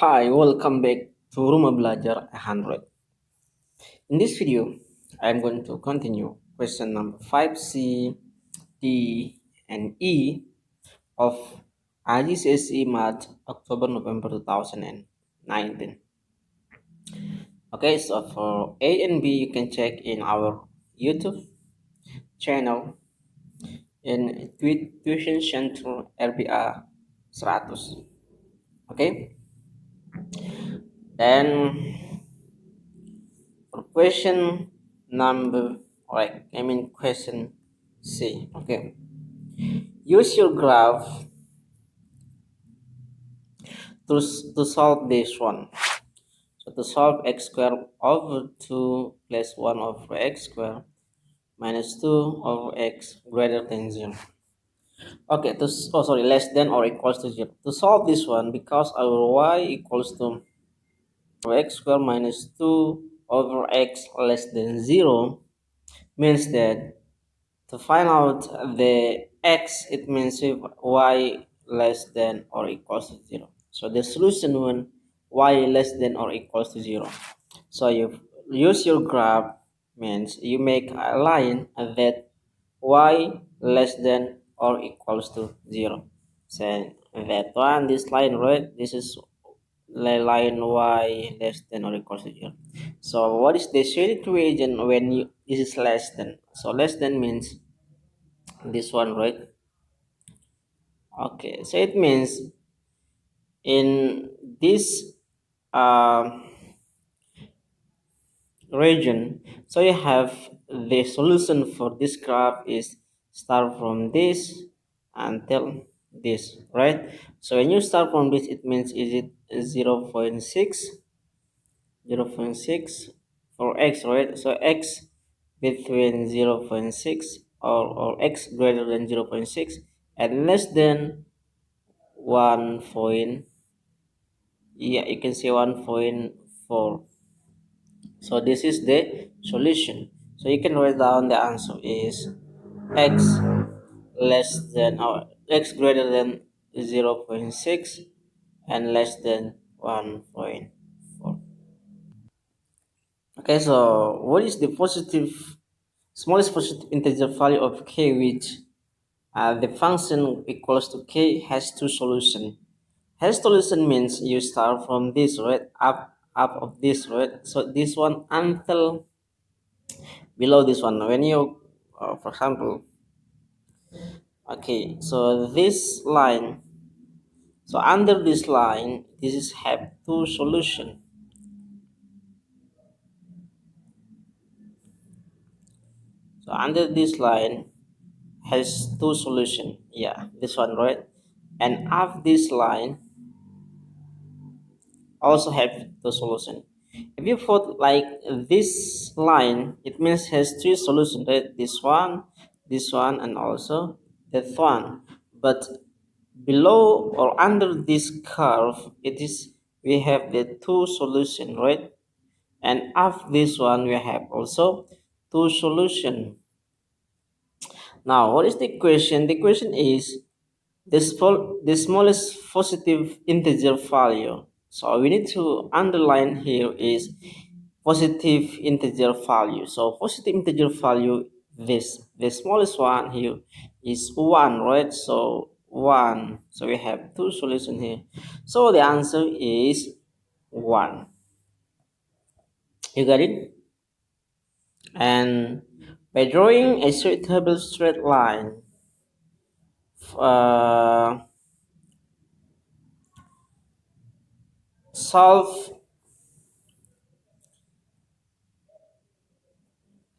Hi, welcome back to Rumah Belajar AhundrEd. In this video, I'm going to continue question number 5C, D, and E of IGCSE Math October-November 2019. Okay, so for A and B, you can check in our YouTube channel in Tuition Center RBA 100. Okay, then for question number, right, question C. Okay, use your graph to solve this one. So to solve x squared over 2 plus 1 over x squared minus 2 over x greater than 0. Okay, less than or equals to 0. To solve this one, because our y equals to x squared minus 2 over x less than 0, means that to find out the x, it means if y less than or equals to 0. So the solution when y less than or equals to 0. So you use your graph means you make a line that y less than or equals to 0. So that one, this line, right? This is the line y less than or equals to 0. So what is the shaded region when this is less than? So less than means this one, right? Okay, so it means in this uh, region, so you have the solution for this graph is start from this until this, right? So when you start from this, it means is it 0 0.6 for x, right? So x between 0.6 or x greater than 0.6 and less than 1 point, yeah, you can say 1.4. So this is the solution. So you can write down the answer is x less than or x greater than 0.6 and less than 1.4. Okay, so what is the smallest positive integer value of k, which the function equals to k has two solutions? Has solution means you start from this, right, up of this, right? So this one until below this one. When you for example, okay, so this line, so under this line, this is have two solution. So under this line has two solution, yeah, this one, right? And up this line also have two solution. If you put like this line, it means has three solutions, right? This one, and also that one. But below or under this curve, it is we have the two solution, right? And after this one, we have also two solution. Now, what is the question? The question is the smallest positive integer value. So we need to underline here is positive integer value. So positive integer value, this the smallest one here is 1, right? So 1. So we have two solutions here. So the answer is 1. You got it? And by drawing a suitable straight line, uh, solve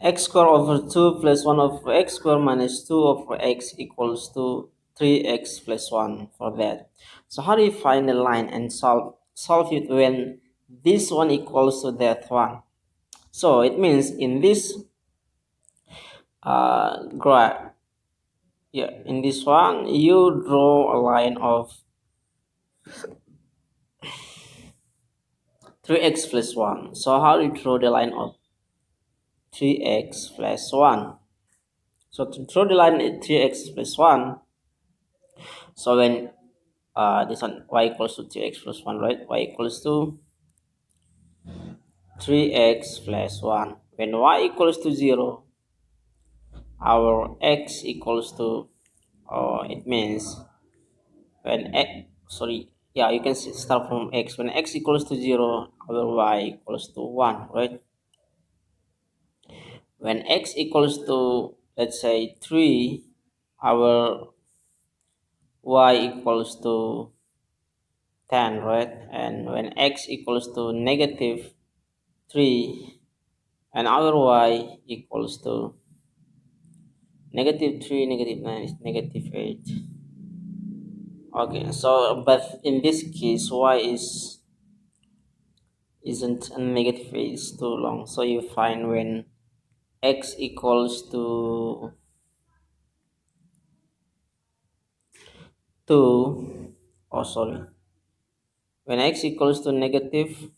x squared over 2 plus 1 over x squared minus 2 over x equals to 3x plus 1 for that. So how do you find the line and solve it when this one equals to that one? So it means in this graph, yeah, in this one you draw a line of 3x plus 1. So how do you draw the line of 3x plus 1? So to draw the line at 3x plus 1, so when this one, y equals to 2x plus 1, right? Y equals to 3x plus 1. When y equals to 0, our x equals to, it means when x, sorry, yeah, you can start from x. When x equals to 0, our y equals to 1, right? When x equals to, let's say, 3, our y equals to 10, right? And when x equals to negative 3, and our y equals to negative 3, negative 9 is negative 8. Okay, so but in this case y isn't a negative 8, it's too long. So you find when x equals to 2, oh sorry, when x equals to negative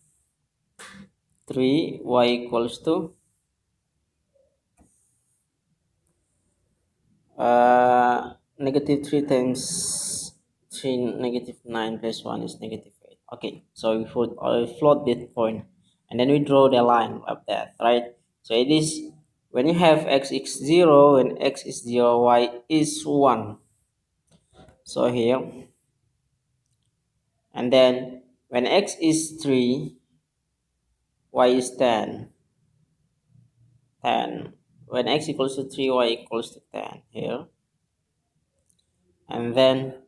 3, y equals to negative 3 times 3, negative 9 plus 1 is negative 8. Okay, so we float this point and then we draw the line of that, right? So it is when you have x is 0, when x is 0, y is 1. So here, and then when x is 3, y is 10. 10. When x equals to 3, y equals to 10 here. And then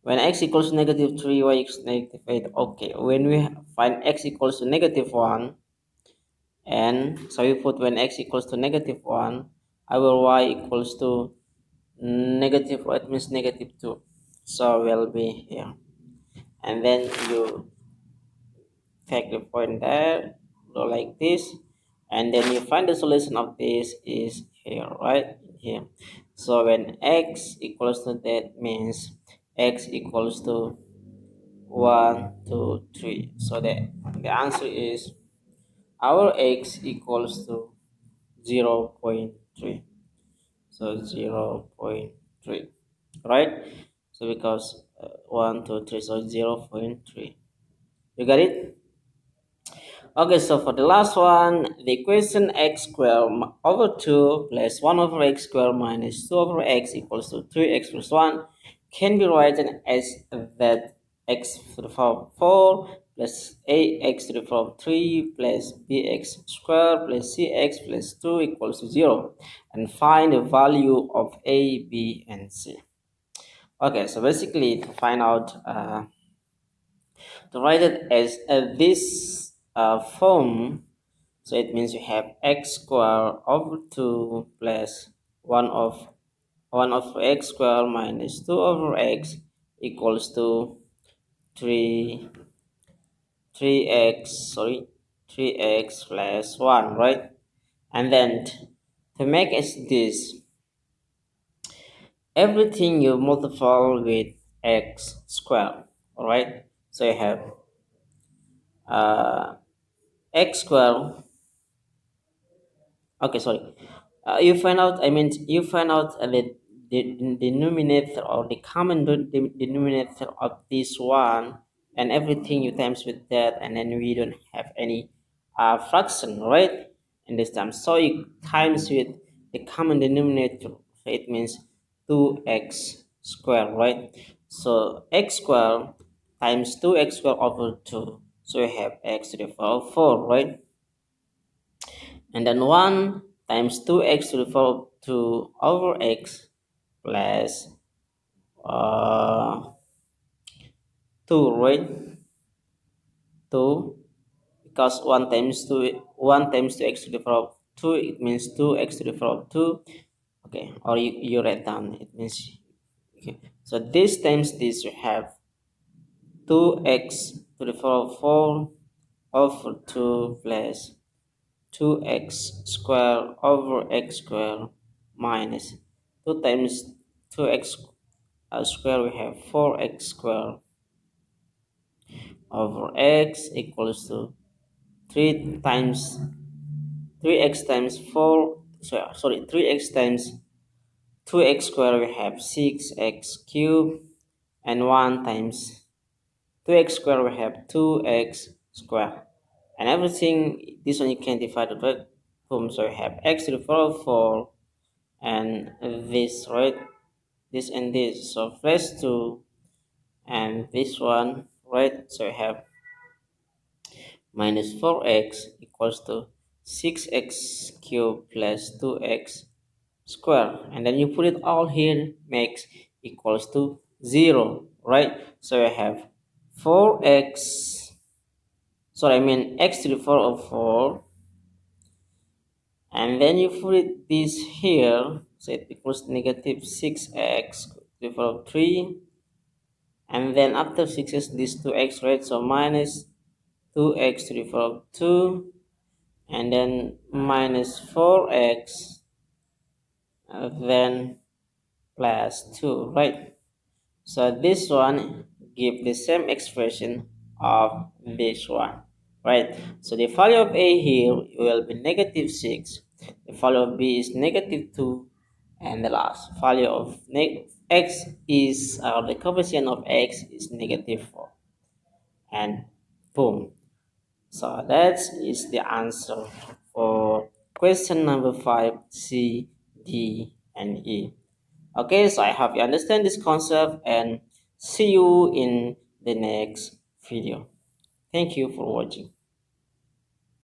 when x equals to negative 3, y equals to negative 8. Okay, when we find x equals to negative 1, and so we put when x equals to negative 1, our y equals to negative, what means negative 2. So will be here. And then you take the point there, go like this, and then you find the solution of this is here, right here. So when x equals to that means x equals to 1 2 3. So the answer is our x equals to 0 0.3. So 0 0.3, right? So because 1 2 3, so 0 0.3. You got it? Okay, so for the last one, the equation x squared over 2 plus 1 over x squared minus 2 over x equals to 3x plus 1 can be written as that x to the power of 4 plus ax to the power of 3 plus bx squared plus cx plus 2 equals to 0, and find the value of a, b, and c. Okay, so basically to find out to write it as this form, so it means you have x squared over 2 plus 1 of 1 over x squared minus 2 over x equals to 3 3x, sorry, 3x plus 1, right? And then to make as this, everything you multiply with x squared, all right? So you have x squared. Okay, sorry. You find out, I mean, you find out the denominator or the common denominator of this one, and everything you times with that, and then we don't have any fraction, right? In this time, so you times with the common denominator, so it means 2x squared, right? So x squared times 2x squared over 2, so you have x to the power of 4, right? And then 1 times 2x to the power of 2 over x plus 2, right? 2, because 1 times 2, 1 times 2x to the power of 2, it means 2x to the power of 2. Okay, or you write down, it means, okay. So this times this, you have 2x to the power of 4 over 2 plus 2x squared over x squared minus 2 times 2x squared, we have 4x squared over x equals to 3 times 3x times 4, sorry 3x times 2x squared, we have 6x cubed and 1 times 2x squared, we have 2x squared, and everything, this one you can divide it, right? Boom, so we have x to the power of 4 and this, right? This and this, so plus 2 and this one, right? So we have minus 4x equals to 6x cubed plus 2x square, and then you put it all here, makes equals to 0, right? So I have 4x, sorry, I mean x to the power of 4, and then you put it this here, so it equals negative 6x to the power of 3, and then after 6x this 2x, right? So minus 2x to the power of 2, and then minus 4x, then plus 2, right? So this one give the same expression of this one, right? So the value of a here will be negative 6, the value of b is negative 2, and the last value of x is, the coefficient of x is negative 4, and boom. So that is the answer for question number 5, C, D, and E. Okay, so I hope you understand this concept and see you in the next video. Thank you for watching.